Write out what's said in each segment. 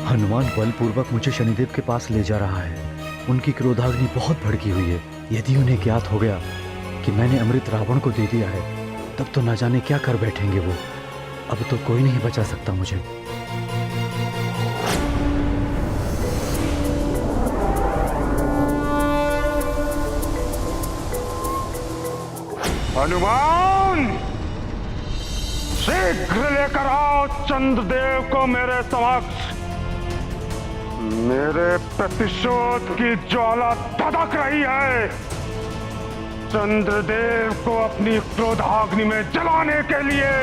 हनुमान बलपूर्वक मुझे शनिदेव के पास ले जा रहा है। उनकी क्रोधाग्नि बहुत भड़की हुई है। यदि उन्हें ज्ञात हो गया कि मैंने अमृत रावण को दे दिया है, तब तो न जाने क्या कर बैठेंगे वो। अब तो कोई नहीं बचा सकता मुझे। हनुमान, शीघ्र लेकर आओ चंद्रदेव को मेरे समक्ष। मेरे प्रतिशोध की ज्वाला धधक रही है। चंद्रदेव को अपनी क्रोधाग्नि में जलाने के लिए।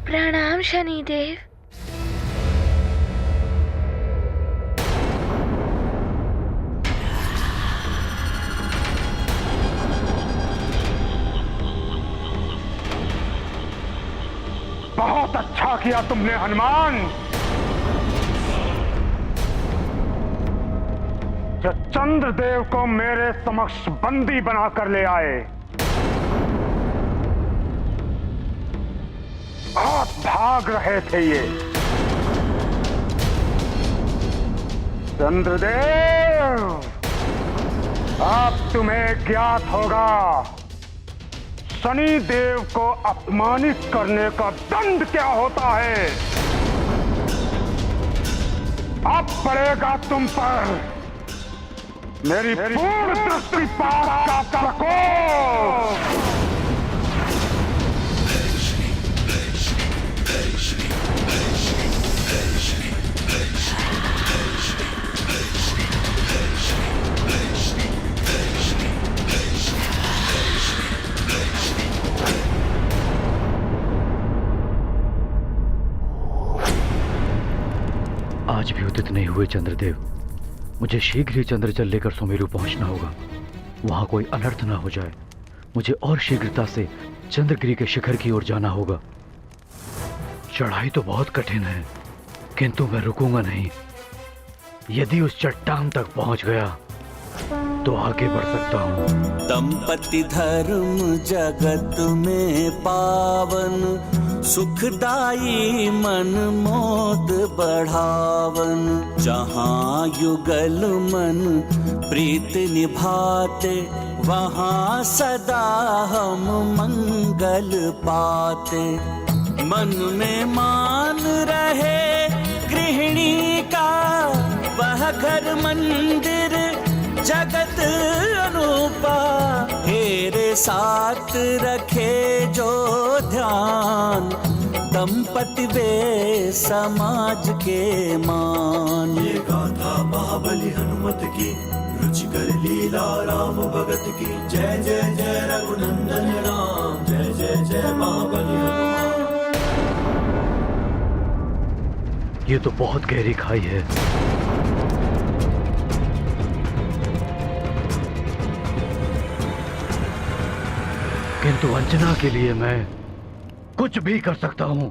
प्रणाम शनिदेव। बहुत अच्छा किया तुमने हनुमान। जो चंद्रदेव को मेरे समक्ष बंदी बनाकर ले आए। बहुत भाग रहे थे ये। चंद्रदेव, अब तुम्हें ज्ञात होगा शनिदेव को अपमानित करने का दंड क्या होता है। अब पड़ेगा तुम पर मेरी पूर्ण दृष्टिपात का प्रकोप। आज भी उदित नहीं हुए चंद्रदेव। मुझे शीघ्र ही चंद्रजल लेकर सुमेरु पहुंचना होगा। वहां कोई अनर्थ ना हो जाए। मुझे और शीघ्रता से चंद्रगिरी के शिखर की ओर जाना होगा। चढ़ाई तो बहुत कठिन है, किंतु मैं रुकूंगा नहीं। यदि उस चट्टान तक पहुंच गया तो आगे बढ़ सकता हूं। दंपति धर्म जगत में पावन, सुखदाई मन मोद बढ़ावन। जहाँ युगल मन प्रीत निभाते, वहाँ सदा हम मंगल पाते। मन में मान रहे गृहिणी का, वह घर मंदिर जगत अनूपा। हेरे साथ रखे जो ध्यान, दंपति वे समाज के मान। ये गाथा महाबली हनुमत की, रुचिकर लीला राम भगत की। जय जय जय रघुनंदन राम, जय जय जय महाबली हनुमान। ये तो बहुत गहरी खाई है। किंतु अंजना के लिए मैं कुछ भी कर सकता हूं।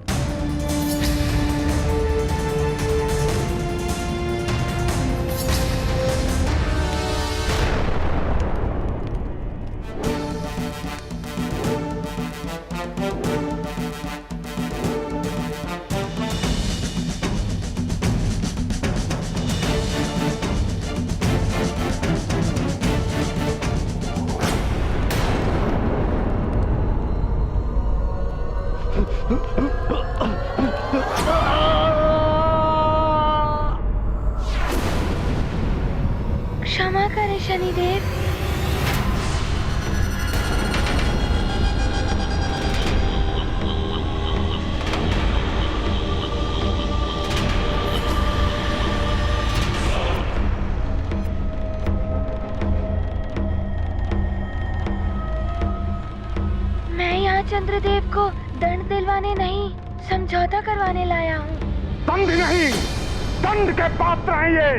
यहाँ चंद्रदेव को दंड दिलवाने नहीं, समझौता करवाने लाया हूँ। दंड नहीं, दंड के पात्र हैं ये।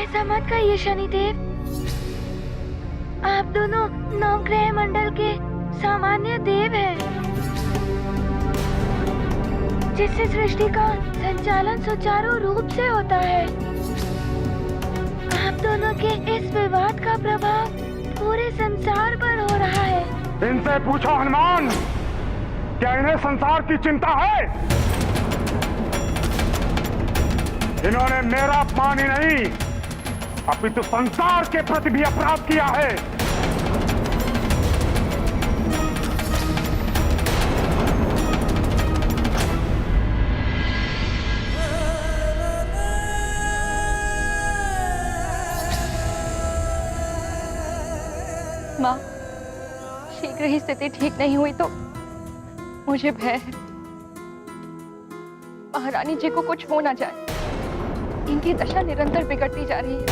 ऐसा मत कहिए शनिदेव, आप दोनों नवग्रह मंडल के सामान्य देव हैं, जिससे सृष्टि का संचालन सुचारू रूप से होता है। आप दोनों के इस विवाद का प्रभाव पूरे संसार पर हो रहा है। इनसे पूछो हनुमान, क्या इन्हें संसार की चिंता है? इन्होंने मेरा अपमान ही नहीं, अपितु संसार के प्रति भी अपराध किया है। माँ, शीघ्र ही स्थिति ठीक नहीं हुई तो मुझे भय है महारानी जी को कुछ हो ना जाए। इनकी दशा निरंतर बिगड़ती जा रही है।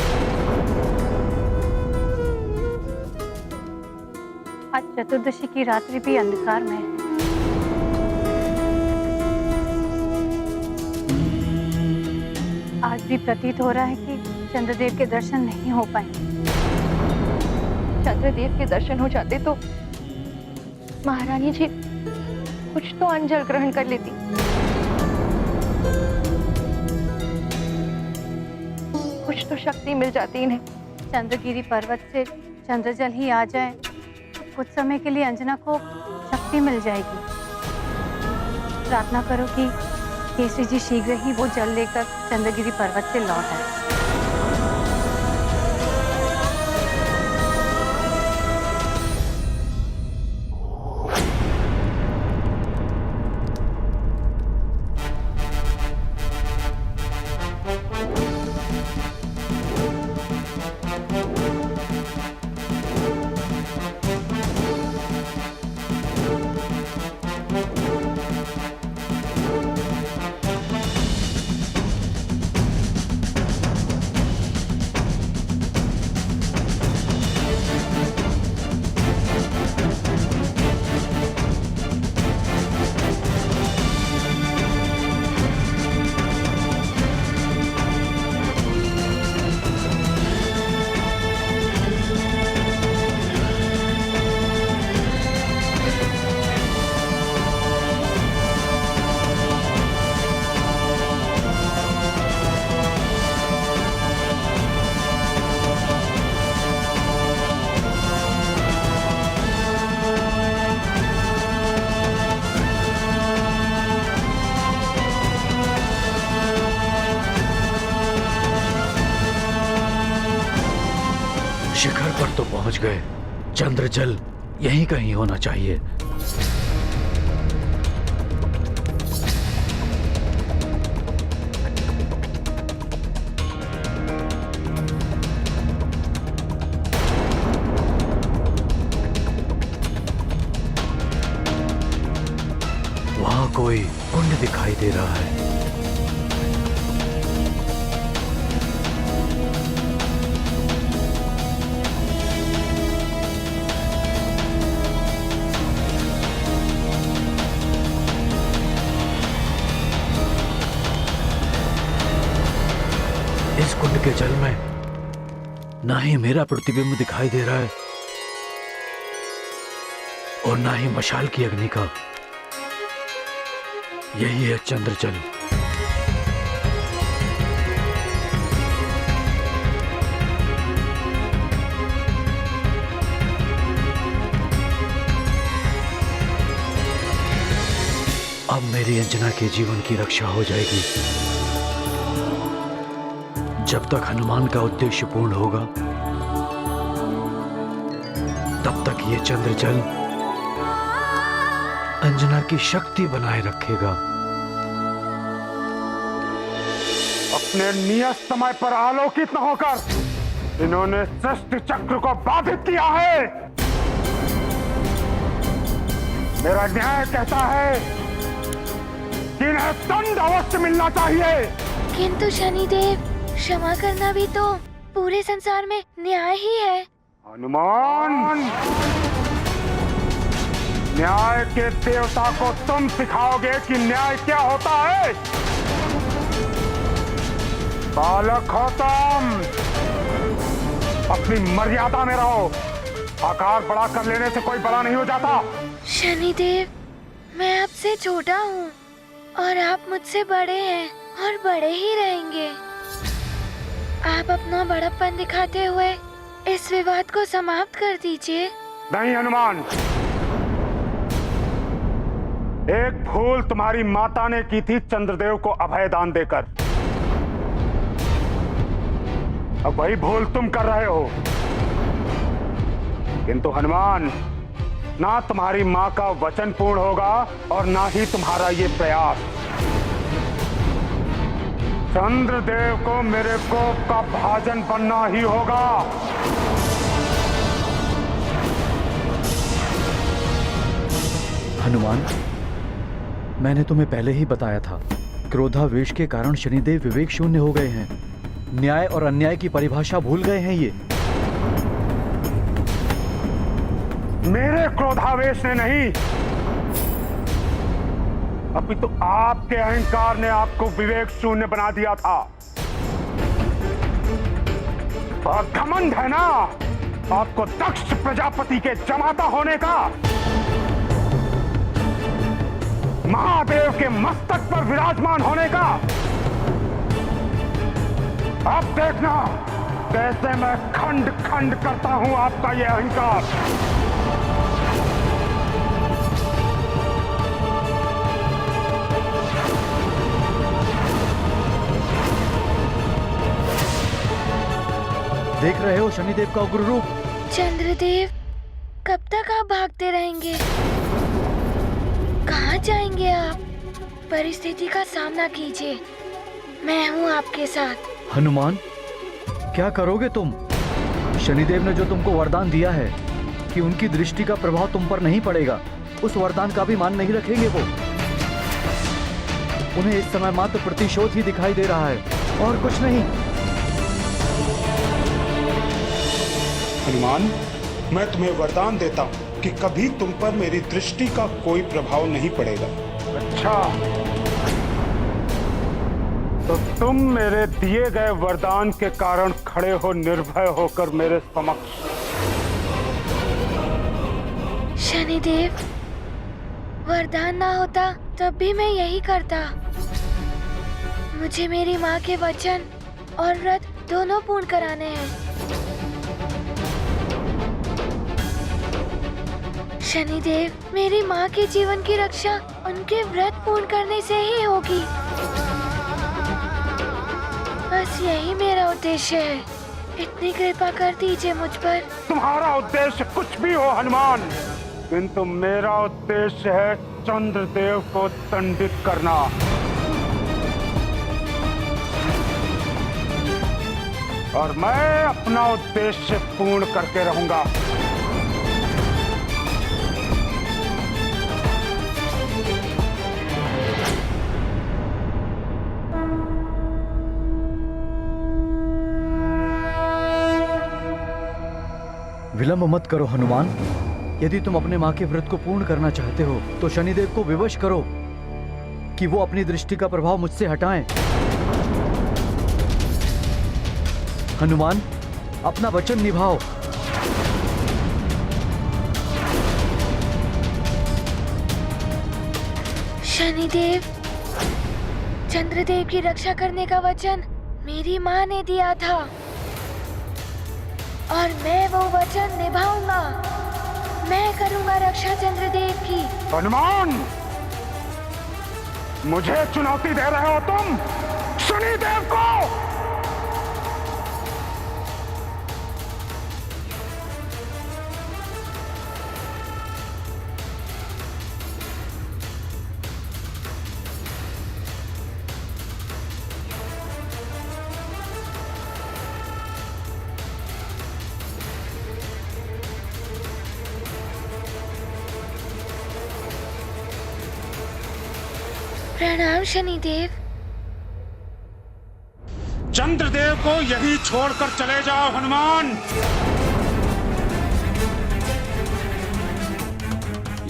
आज चतुर्दशी की रात्रि भी अंधकार में है। आज भी प्रतीत हो रहा है कि चंद्रदेव के दर्शन नहीं हो पाएंगे। चंद्रदेव के दर्शन हो जाते तो महारानी जी कुछ तो अंजल ग्रहण कर लेती। कुछ तो शक्ति मिल जाती इन्हें। चंद्रगिरी पर्वत से चंद्रजल ही आ जाए तो कुछ समय के लिए अंजना को शक्ति मिल जाएगी। प्रार्थना करो कि केसरी जी शीघ्र ही वो जल लेकर चंद्रगिरी पर्वत से लौट आए। शिखर पर तो पहुंच गए, चंद्रजल यहीं कहीं होना चाहिए। वहां कोई कुंड दिखाई दे रहा है। इस कुंड के जल में ना ही मेरा प्रतिबिंब दिखाई दे रहा है और ना ही मशाल की अग्नि का। यही है चंद्रजल। अब मेरी अंजना के जीवन की रक्षा हो जाएगी। जब तक हनुमान का उद्देश्य पूर्ण होगा तब तक ये चंद्रजल अंजना की शक्ति बनाए रखेगा। अपने नियत समय पर आलोकित न होकर इन्होंने सृष्टि चक्र को बाधित किया है। मेरा न्याय कहता है कि इन्हें दंड अवश्य मिलना चाहिए। किंतु शनिदेव, क्षमा करना भी तो पूरे संसार में न्याय ही है। हनुमान, न्याय के देवता को तुम सिखाओगे कि न्याय क्या होता है? बालक हो तुम, अपनी मर्यादा में रहो। आकार बड़ा कर लेने से कोई बड़ा नहीं हो जाता। शनिदेव, मैं आपसे छोटा हूँ और आप मुझसे बड़े हैं और बड़े ही रहेंगे। आप अपना बड़प्पन दिखाते हुए इस विवाद को समाप्त कर दीजिए। नहीं हनुमान, एक भूल तुम्हारी माता ने की थी चंद्रदेव को अभय दान देकर। अब वही भूल तुम कर रहे हो। किंतु हनुमान, ना तुम्हारी मां का वचन पूर्ण होगा और ना ही तुम्हारा ये प्रयास। चंद्रदेव को मेरे कोप का भाजन बनना ही होगा। हनुमान, मैंने तुम्हें पहले ही बताया था, क्रोधावेश के कारण शनिदेव विवेक शून्य हो गए हैं। न्याय और अन्याय की परिभाषा भूल गए हैं ये। मेरे क्रोधावेश ने नहीं, अभी तो आपके अहंकार ने आपको विवेक शून्य बना दिया था। और घमंड है ना आपको दक्ष प्रजापति के जमाता होने का। महादेव के मस्तक पर विराजमान होने का। अब देखना कैसे मैं खंड खंड करता हूं आपका यह अहंकार। देख रहे हो शनिदेव का उग्र रूप। चंद्रदेव, कब तक आप भागते रहेंगे? कहाँ जाएंगे आप? परिस्थिति का सामना कीजिए, मैं हूँ आपके साथ। हनुमान, क्या करोगे तुम? शनिदेव ने जो तुमको वरदान दिया है कि उनकी दृष्टि का प्रभाव तुम पर नहीं पड़ेगा, उस वरदान का भी मान नहीं रखेंगे वो। उन्हें इस समय मात्र प्रतिशोध ही दिखाई दे रहा है और कुछ नहीं। हनुमान, मैं तुम्हें वरदान देता हूँ कि कभी तुम पर मेरी दृष्टि का कोई प्रभाव नहीं पड़ेगा। अच्छा, तो तुम मेरे दिए गए वरदान के कारण खड़े हो निर्भय होकर मेरे समक्ष। शनिदेव, वरदान ना होता तब भी मैं यही करता। मुझे मेरी माँ के वचन और व्रत दोनों पूर्ण कराने हैं। शनिदेव, मेरी माँ के जीवन की रक्षा उनके व्रत पूर्ण करने से ही होगी। बस यही मेरा उद्देश्य है। इतनी कृपा कर दीजिए मुझ पर। तुम्हारा उद्देश्य कुछ भी हो हनुमान, किंतु मेरा उद्देश्य है चंद्रदेव को दंडित करना। और मैं अपना उद्देश्य पूर्ण करके रहूंगा। विलंब मत करो हनुमान। यदि तुम अपने माँ के व्रत को पूर्ण करना चाहते हो तो शनिदेव को विवश करो कि वो अपनी दृष्टि का प्रभाव मुझसे हटाएं। हनुमान, अपना वचन निभाओ। शनिदेव, चंद्रदेव की रक्षा करने का वचन मेरी माँ ने दिया था और मैं वो वचन निभाऊंगा। मैं करूंगा रक्षा चंद्रदेव की। हनुमान, मुझे चुनौती दे रहे हो तुम शनिदेव को? प्रणाम शनिदेव। चंद्रदेव को यही छोड़कर चले जाओ हनुमान।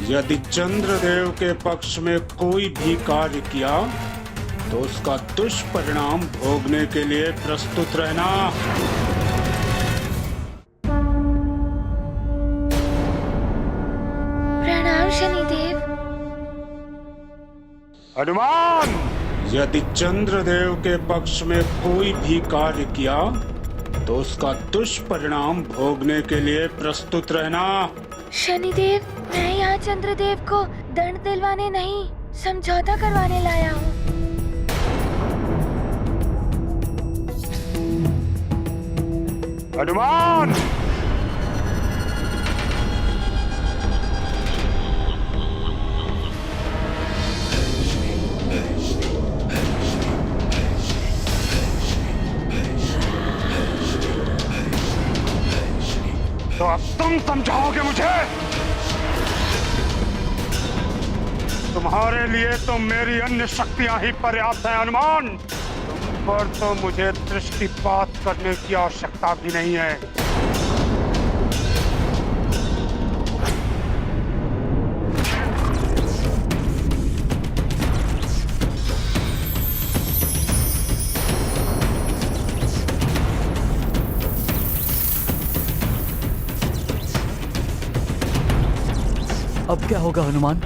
यदि चंद्रदेव के पक्ष में कोई भी कार्य किया तो उसका दुष्परिणाम भोगने के लिए प्रस्तुत रहना। प्रणाम शनिदेव। हनुमान, यदि चंद्रदेव के पक्ष में कोई भी कार्य किया तो उसका दुष्परिणाम भोगने के लिए प्रस्तुत रहना। शनिदेव, मैं यहाँ चंद्रदेव को दंड दिलवाने नहीं, समझौता करवाने लाया हूँ। हनुमान, तो अब तुम समझाओगे मुझे? तुम्हारे लिए तो मेरी अन्य शक्तियां ही पर्याप्त हैं हनुमान। तुम पर तो मुझे दृष्टिपात करने की आवश्यकता भी नहीं है। अब क्या होगा हनुमान?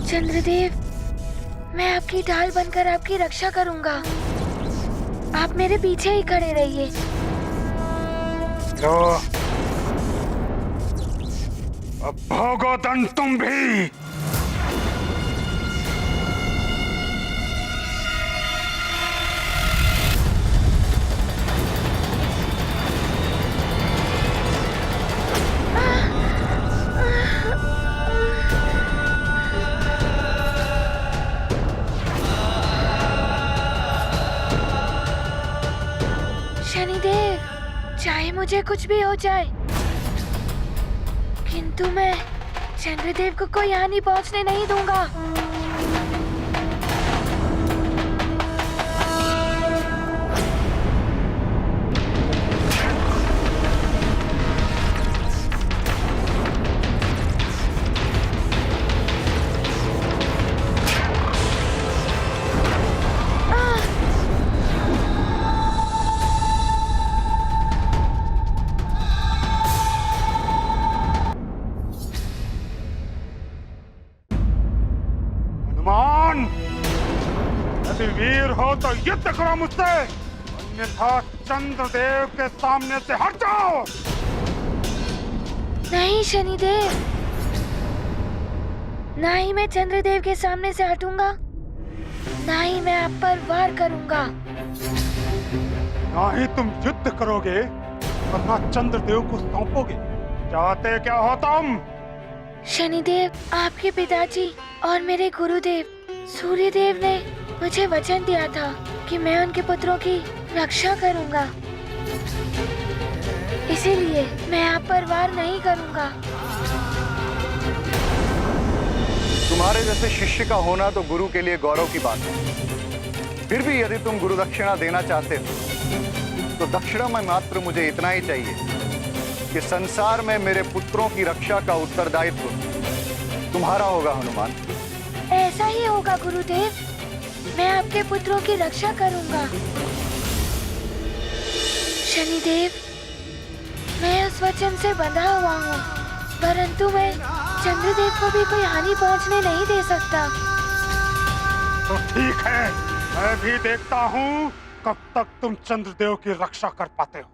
चंद्रदेव, मैं आपकी ढाल बनकर आपकी रक्षा करूंगा। आप मेरे पीछे ही खड़े रहिए। तो अब भोगो दंड तुम भी। शनिदेव, चाहे मुझे कुछ भी हो जाए, किंतु मैं चंद्रदेव को कोई हानि पहुंचने नहीं दूंगा। हनुमान, यदि वीर हो तो युद्ध करो मुझसे, अन्यथा चंद्रदेव के सामने से हट जाओ। नहीं शनिदेव, ना ही मैं चंद्रदेव के सामने से हटूंगा, ना ही मैं आप पर वार करूंगा। ना ही तुम युद्ध करोगे और ना चंद्रदेव को सौंपोगे। चाहते क्या हो तुम? शनिदेव, आपके पिताजी और मेरे गुरुदेव सूर्यदेव ने मुझे वचन दिया था कि मैं उनके पुत्रों की रक्षा करूंगा, इसीलिए मैं आप पर वार नहीं करूंगा। तुम्हारे जैसे शिष्य का होना तो गुरु के लिए गौरव की बात है। फिर भी यदि तुम गुरु दक्षिणा देना चाहते हो तो दक्षिणा में मात्र मुझे इतना ही चाहिए कि संसार में मेरे पुत्रों की रक्षा का उत्तरदायित्व तुम्हारा होगा हनुमान। ऐसा ही होगा गुरुदेव, मैं आपके पुत्रों की रक्षा करूंगा। शनिदेव, मैं उस वचन से बंधा हुआ हूँ, परंतु मैं चंद्रदेव को भी कोई हानि पहुँचने नहीं दे सकता। तो ठीक है, मैं भी देखता हूँ कब तक तुम चंद्रदेव की रक्षा कर पाते हो।